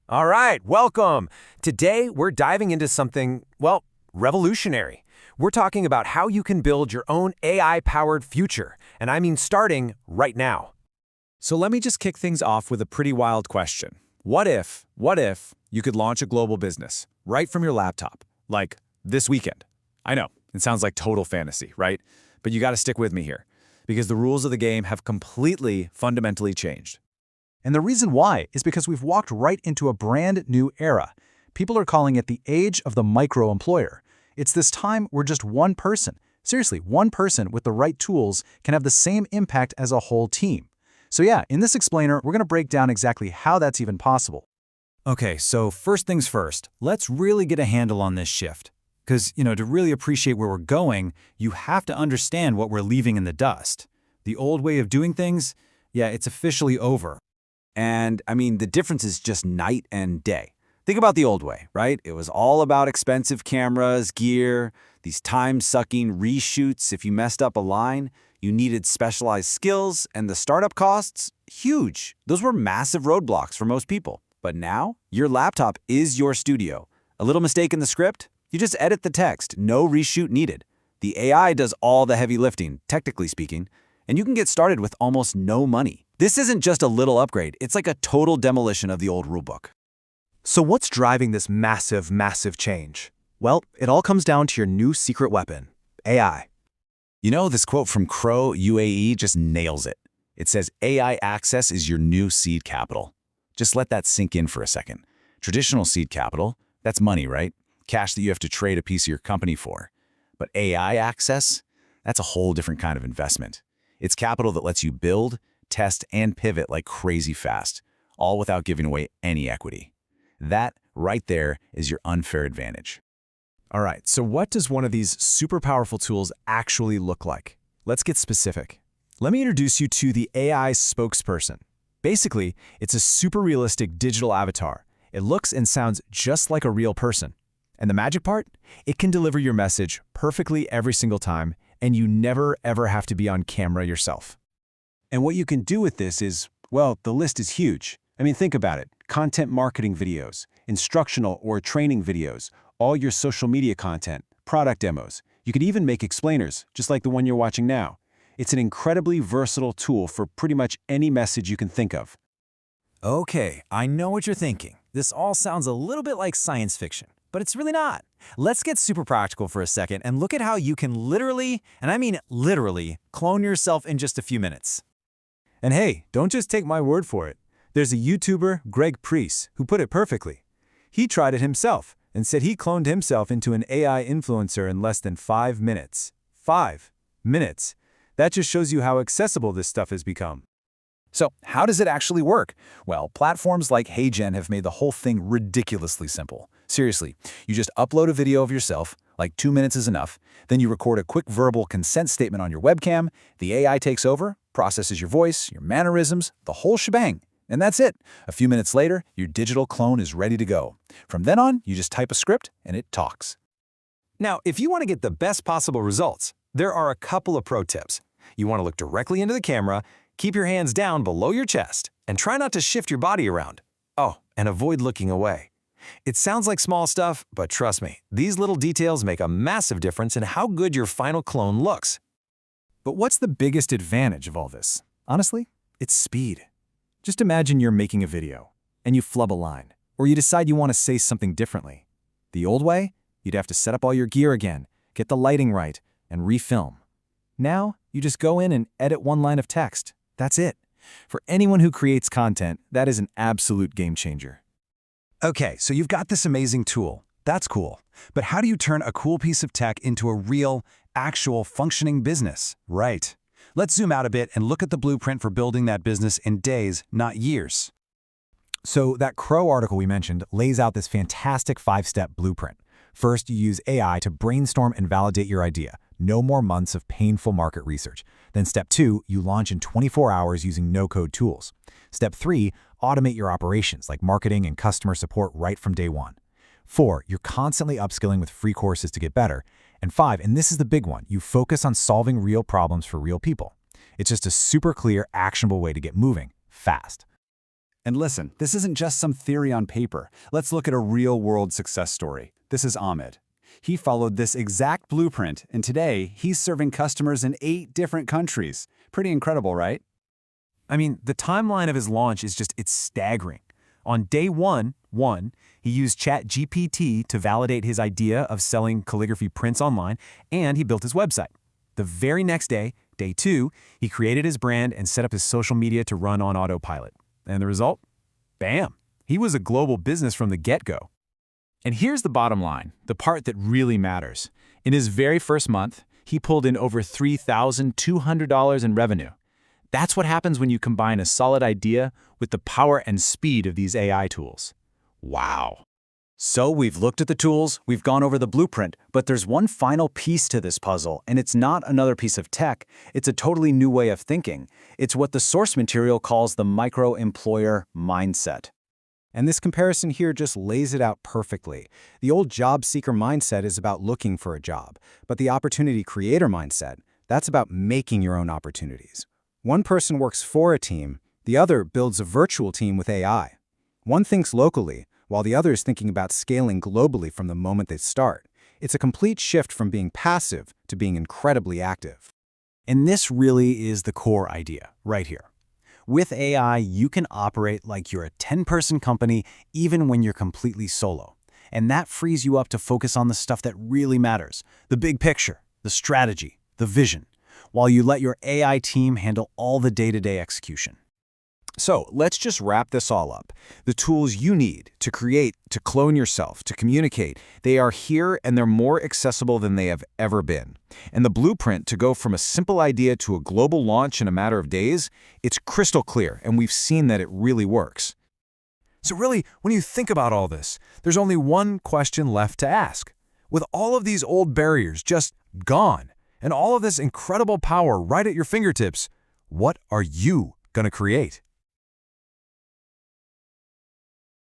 All right, welcome. Today, we're diving into something, well, revolutionary. We're talking about how you can build your own AI-powered future, and I mean starting right now. So let me just kick things off with a pretty wild question. What if you could launch a global business right from your laptop, like this weekend? I know, it sounds like total fantasy, right? But you gotta stick with me here, because the rules of the game have completely, fundamentally changed. And the reason why is because we've walked right into a brand new era. People are calling it the age of the micro-employer. It's this time where just one person, seriously, one person with the right tools can have the same impact as a whole team. So yeah, in this explainer, we're going to break down exactly how that's even possible. Okay, so first things first, let's really get a handle on this shift. Because, to really appreciate where we're going, you have to understand what we're leaving in the dust. The old way of doing things, yeah, it's officially over. And I mean, the difference is just night and day. Think about the old way, right? It was all about expensive cameras, gear, these time-sucking reshoots. If you messed up a line, you needed specialized skills, and the startup costs, huge. Those were massive roadblocks for most people. But now, your laptop is your studio. A little mistake in the script? You just edit the text, no reshoot needed. The AI does all the heavy lifting, technically speaking, and you can get started with almost no money. This isn't just a little upgrade, it's like a total demolition of the old rulebook. So what's driving this massive change? Well, it all comes down to your new secret weapon, AI. This quote from Crow UAE just nails it. It says, AI access is your new seed capital. Just let that sink in for a second. Traditional seed capital, that's money, right? Cash that you have to trade a piece of your company for. But AI access, that's a whole different kind of investment. It's capital that lets you build, test, and pivot like crazy fast, all without giving away any equity. That, right there, is your unfair advantage. All right, so what does one of these super powerful tools actually look like? Let's get specific. Let me introduce you to the AI spokesperson. Basically, it's a super realistic digital avatar. It looks and sounds just like a real person. And the magic part? It can deliver your message perfectly every single time, and you never ever have to be on camera yourself. And what you can do with this is, well, the list is huge. I mean, think about it. Content marketing videos, instructional or training videos, all your social media content, product demos. You could even make explainers, just like the one you're watching now. It's an incredibly versatile tool for pretty much any message you can think of. Okay, I know what you're thinking. This all sounds a little bit like science fiction, but it's really not. Let's get super practical for a second and look at how you can literally, and I mean literally, clone yourself in just a few minutes. And hey, don't just take my word for it. There's a YouTuber, Greg Priest, who put it perfectly. He tried it himself and said he cloned himself into an AI influencer in less than 5 minutes. 5 minutes. That just shows you how accessible this stuff has become. So how does it actually work? Well, platforms like HeyGen have made the whole thing ridiculously simple. Seriously, you just upload a video of yourself, like 2 minutes is enough, then you record a quick verbal consent statement on your webcam, the AI takes over, processes your voice, your mannerisms, the whole shebang. And that's it. A few minutes later, your digital clone is ready to go. From then on, you just type a script and it talks. Now, if you want to get the best possible results, there are a couple of pro tips. You want to look directly into the camera, keep your hands down below your chest, and try not to shift your body around. Oh, and avoid looking away. It sounds like small stuff, but trust me, these little details make a massive difference in how good your final clone looks. But what's the biggest advantage of all this? Honestly, it's speed. Just imagine you're making a video, and you flub a line, or you decide you want to say something differently. The old way, you'd have to set up all your gear again, get the lighting right, and refilm. Now, you just go in and edit one line of text. That's it. For anyone who creates content, that is an absolute game changer. Okay, so you've got this amazing tool. That's cool. But how do you turn a cool piece of tech into a real, actual, functioning business? Right. Let's zoom out a bit and look at the blueprint for building that business in days, not years. So that Crow article we mentioned lays out this fantastic 5-step blueprint. First, you use AI to brainstorm and validate your idea. No more months of painful market research. Then step 2, you launch in 24 hours using no-code tools. Step 3, automate your operations like marketing and customer support right from day 1. 4, you're constantly upskilling with free courses to get better. And 5, and this is the big one, you focus on solving real problems for real people. It's just a super clear, actionable way to get moving, fast. And listen, this isn't just some theory on paper. Let's look at a real-world success story. This is Ahmed. He followed this exact blueprint, and today he's serving customers in 8 different countries. Pretty incredible, right? I mean, the timeline of his launch it's staggering. On day one, he used ChatGPT to validate his idea of selling calligraphy prints online, and he built his website. The very next day, day 2, he created his brand and set up his social media to run on autopilot. And the result? Bam! He was a global business from the get-go. And here's the bottom line, the part that really matters. In his very first month, he pulled in over $3,200 in revenue. That's what happens when you combine a solid idea with the power and speed of these AI tools. Wow. So we've looked at the tools, we've gone over the blueprint, but there's one final piece to this puzzle, and it's not another piece of tech, it's a totally new way of thinking. It's what the source material calls the micro-employer mindset. And this comparison here just lays it out perfectly. The old job seeker mindset is about looking for a job, but the opportunity creator mindset, that's about making your own opportunities. One person works for a team, the other builds a virtual team with AI. One thinks locally, while the other is thinking about scaling globally from the moment they start. It's a complete shift from being passive to being incredibly active. And this really is the core idea, right here. With AI, you can operate like you're a 10-person company even when you're completely solo. And that frees you up to focus on the stuff that really matters, the big picture, the strategy, the vision, while you let your AI team handle all the day-to-day execution. So let's just wrap this all up. The tools you need to create, to clone yourself, to communicate, they are here and they're more accessible than they have ever been. And the blueprint to go from a simple idea to a global launch in a matter of days, it's crystal clear, and we've seen that it really works. So really, when you think about all this, there's only one question left to ask. With all of these old barriers just gone, and all of this incredible power right at your fingertips, what are you going to create?